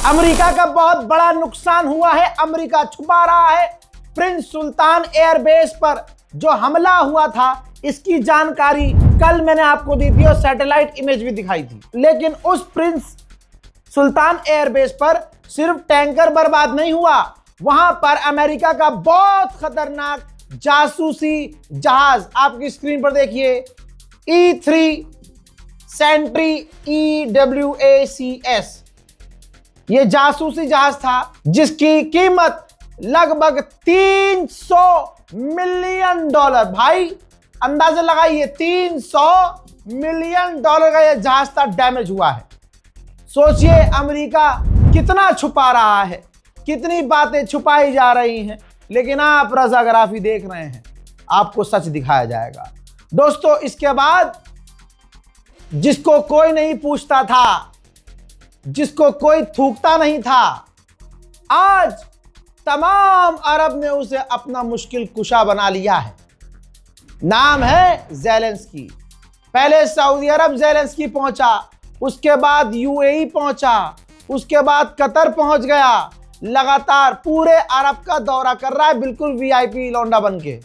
America का बहुत बड़ा नुकसान हुआ है। अमेरिका छुपा रहा है। प्रिंस सुल्तान एयरबेस पर जो हमला हुआ था इसकी जानकारी कल मैंने आपको दी थी और सैटेलाइट इमेज भी दिखाई थी। लेकिन उस प्रिंस सुल्तान एयरबेस पर सिर्फ टैंकर बर्बाद नहीं हुआ, वहां पर अमेरिका का बहुत खतरनाक जासूसी जहाज, आपकी स्क्रीन पर देखिए, E3 सेंट्री EWACS, ये जासूसी जहाज था जिसकी कीमत लगभग $300 मिलियन। भाई अंदाजा लगाइए, $300 मिलियन का यह जहाज था डैमेज हुआ है। सोचिए अमेरिका कितना छुपा रहा है, कितनी बातें छुपाई जा रही हैं, लेकिन आप रज़ाग्राफी देख रहे हैं, आपको सच दिखाया जाएगा। दोस्तों, इसके बाद जिसको कोई नहीं पूछता था, जिसको कोई थूकता नहीं था, आज तमाम अरब ने उसे अपना मुश्किल कुशा बना लिया है। नाम है ज़ेलेंस्की। पहले सऊदी अरब ज़ेलेंस्की पहुंचा, उसके बाद UAE पहुंचा, उसके बाद कतर पहुंच गया। लगातार पूरे अरब का दौरा कर रहा है, बिल्कुल VIP लौंडा बनके,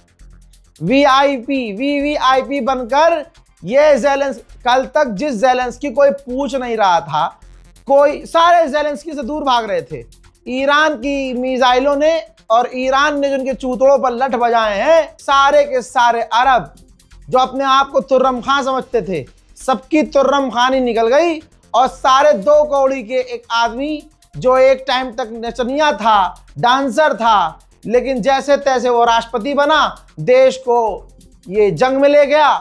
VVIP बनकर। ये ज़ेलेंस्की, कल तक जिस ज़ेलेंस्की कोई पूछ नहीं रहा था, कोई सारे ज़ेलेंस्की से दूर भाग रहे थे। ईरान की मिसाइलों ने और ईरान ने जिनके चूतड़ों पर लठ बजाए हैं, सारे के सारे अरब जो अपने आप को तुर्रम खां समझते थे, सबकी तुर्रम खानी निकल गई। और सारे 2 कौड़ी के एक आदमी जो एक टाइम तक नचनिया था, डांसर था, लेकिन जैसे तैसे वो राष्ट्रपति बना, देश को ये जंग में ले गया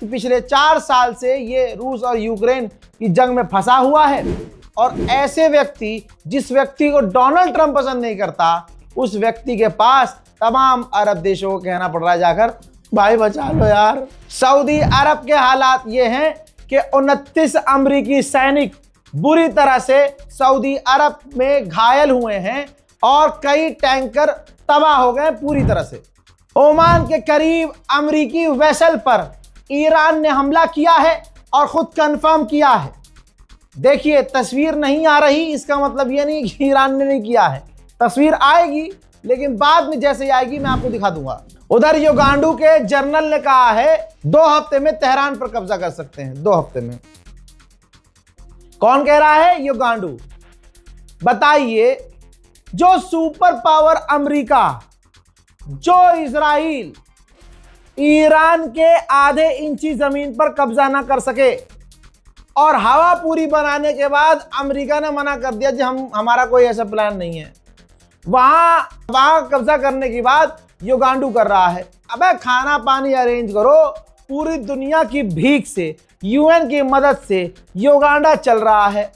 कि पिछले 4 साल से ये रूस और यूक्रेन की जंग में फंसा हुआ है। और ऐसे व्यक्ति, जिस व्यक्ति को डोनाल्ड ट्रंप पसंद नहीं करता, उस व्यक्ति के पास तमाम अरब देशों को कहना पड़ रहा है जाकर, भाई बचा लो यार। सऊदी अरब के हालात ये हैं कि 29 अमरीकी सैनिक बुरी तरह से सऊदी अरब में घायल हुए हैं और कई टैंकर तबाह हो गए पूरी तरह से। ओमान के करीब अमरीकी वेसल पर ईरान ने हमला किया है और खुद कंफर्म किया है। देखिए, तस्वीर नहीं आ रही, इसका मतलब ये नहीं कि ईरान ने नहीं किया है। तस्वीर आएगी, लेकिन बाद में जैसे ही आएगी मैं आपको दिखा दूंगा। उधर युगांडू के जनरल ने कहा है 2 हफ्ते में तेहरान पर कब्जा कर सकते हैं, 2 हफ्ते में। कौन कह रहा है? युगांडू। बताइए, जो सुपर पावर अमेरिका, जो इजराइल ईरान के आधे इंची जमीन पर कब्जा ना कर सके, और हवा पूरी बनाने के बाद अमेरिका ने मना कर दिया कि हमारा कोई ऐसा प्लान नहीं है, वहां कब्जा करने के बाद युगांडू कर रहा है। अबे खाना पानी अरेंज करो, पूरी दुनिया की भीख से, UN की मदद से युगांडा चल रहा है,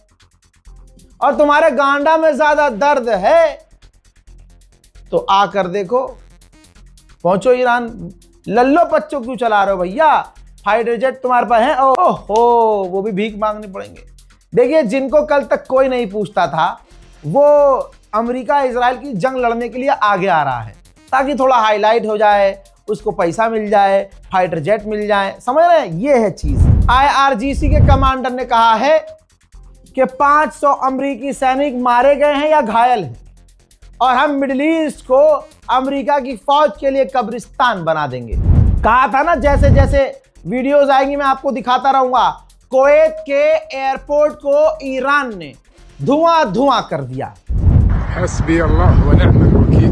और तुम्हारे गांडा में ज्यादा दर्द है तो आकर देखो, पहुंचो ईरान। लल्लो पच्चो क्यों चला रहे हो भैया? फाइटर जेट तुम्हारे पास है, ओहो, वो भी भीख मांगने पड़ेंगे। देखिए, जिनको कल तक कोई नहीं पूछता था, वो अमेरिका इजराइल की जंग लड़ने के लिए आगे आ रहा है, ताकि थोड़ा हाईलाइट हो जाए, उसको पैसा मिल जाए, फाइटर जेट मिल जाए। समझ रहे हैं? ये है चीज। IRGC के कमांडर ने कहा है कि 500 अमेरिकी सैनिक मारे गए हैं या घायल हैं, और हम मिडिल ईस्ट को अमेरिका की फौज के लिए कब्रिस्तान बना देंगे। कहा था ना, जैसे जैसे वीडियोस आएंगी मैं आपको दिखाता रहूंगा। कुवैत के एयरपोर्ट को ईरान ने धुआं कर दिया। हस्बी अल्लाह व निअमल वकील,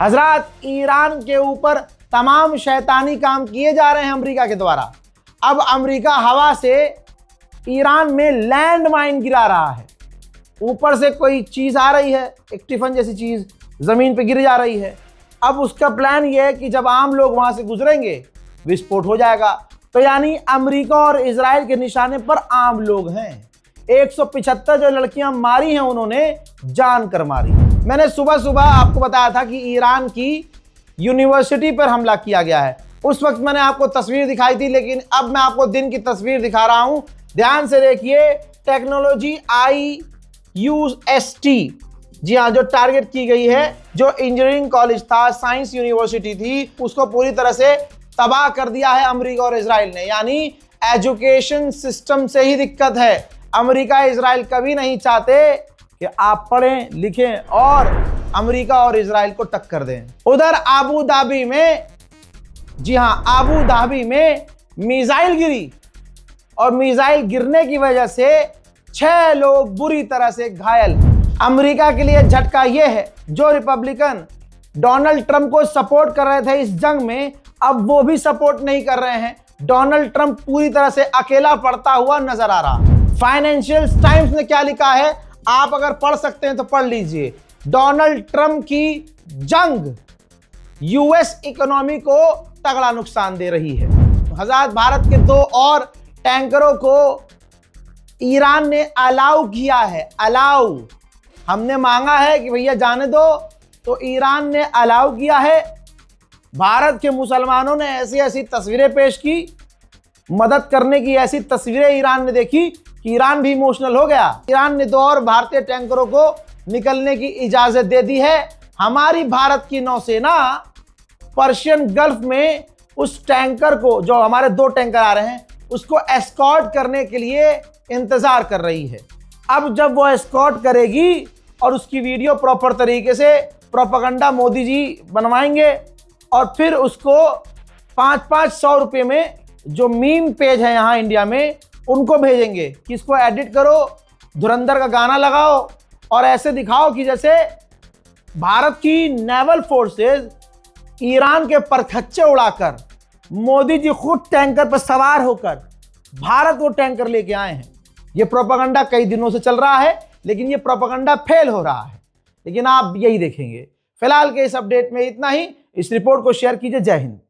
हजरात, ईरान के ऊपर तमाम शैतानी काम किए जा रहे हैं अमेरिका के द्वारा। अब अमेरिका हवा से ईरान में लैंड माइन गिरा रहा है। ऊपर से कोई चीज आ रही है, एक टिफन जैसी चीज जमीन पे गिर जा रही है। अब उसका प्लान यह है कि जब आम लोग वहां से गुजरेंगे, विस्फोट हो जाएगा। तो यानी अमेरिका और इजराइल के निशाने पर आम लोग हैं। 175 जो लड़कियां मारी हैं, उन्होंने जान कर मारी। मैंने सुबह सुबह आपको बताया था कि ईरान की यूनिवर्सिटी पर हमला किया गया है। उस वक्त मैंने आपको तस्वीर दिखाई थी, लेकिन अब मैं आपको दिन की तस्वीर दिखा रहा हूं। ध्यान से देखिए, टेक्नोलॉजी IUST, जी हाँ, जो टारगेट की गई है, जो इंजीनियरिंग कॉलेज था, साइंस यूनिवर्सिटी थी, उसको पूरी तरह से तबाह कर दिया है अमेरिका और इजराइल ने। यानी एजुकेशन सिस्टम से ही दिक्कत है। अमेरिका इजराइल कभी नहीं चाहते कि आप पढ़ें लिखें और अमेरिका और इजराइल को टक्कर दें। उधर आबू धाबी में, जी हाँ, आबू धाबी में मिसाइल गिरी और मिसाइल गिरने की वजह से 6 लोग बुरी तरह से घायल। अमेरिका के लिए झटका यह है, जो रिपब्लिकन डोनाल्ड ट्रंप को सपोर्ट कर रहे थे इस जंग में, अब वो भी सपोर्ट नहीं कर रहे हैं। डोनाल्ड ट्रंप पूरी तरह से अकेला पड़ता हुआ नजर आ रहा। फाइनेंशियल टाइम्स ने क्या लिखा है, आप अगर पढ़ सकते हैं तो पढ़ लीजिए। डोनाल्ड ट्रंप की जंग यूएस इकोनॉमी को तगड़ा नुकसान दे रही है। हज़ार भारत के 2 और टैंकरों को ईरान ने अलाउ किया है। अलाउ, हमने मांगा है कि भैया जाने दो, तो ईरान ने अलाउ किया है। भारत के मुसलमानों ने ऐसी ऐसी तस्वीरें पेश की, मदद करने की ऐसी तस्वीरें ईरान ने देखी कि ईरान भी इमोशनल हो गया। ईरान ने 2 और भारतीय टैंकरों को निकलने की इजाजत दे दी है। हमारी भारत की नौसेना पर्शियन गल्फ में उस टैंकर को, जो हमारे 2 टैंकर आ रहे हैं, उसको एस्कॉर्ट करने के लिए इंतजार कर रही है। अब जब वो एस्कॉर्ट करेगी और उसकी वीडियो प्रॉपर तरीके से प्रोपेगेंडा मोदी जी बनवाएंगे और फिर उसको 500-500 रुपये में, जो मीम पेज है यहाँ इंडिया में, उनको भेजेंगे कि इसको एडिट करो, धुरंधर का गाना लगाओ और ऐसे दिखाओ कि जैसे भारत की नेवल फोर्सेस ईरान के परखच्चे उड़ाकर, मोदी जी खुद टैंकर पर सवार होकर भारत वो टैंकर लेके आए हैं। ये प्रोपेगेंडा कई दिनों से चल रहा है, लेकिन ये प्रोपेगेंडा फेल हो रहा है। लेकिन आप यही देखेंगे। फिलहाल के इस अपडेट में इतना ही। इस रिपोर्ट को शेयर कीजिए। जय हिंद।